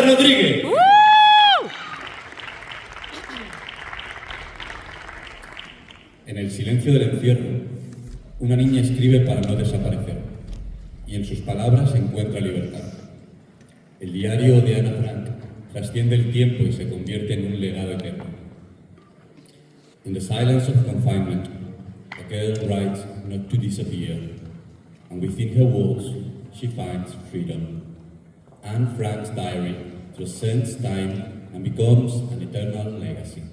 Rodríguez. En el silencio del encierro, una niña escribe para no desaparecer, y en sus palabras encuentra libertad. El diario de Ana Frank trasciende el tiempo y se convierte en un legado eterno. In the silence of confinement, a girl writes not to disappear, and within her walls she finds freedom. Anne Frank's diary transcends time and becomes an eternal legacy.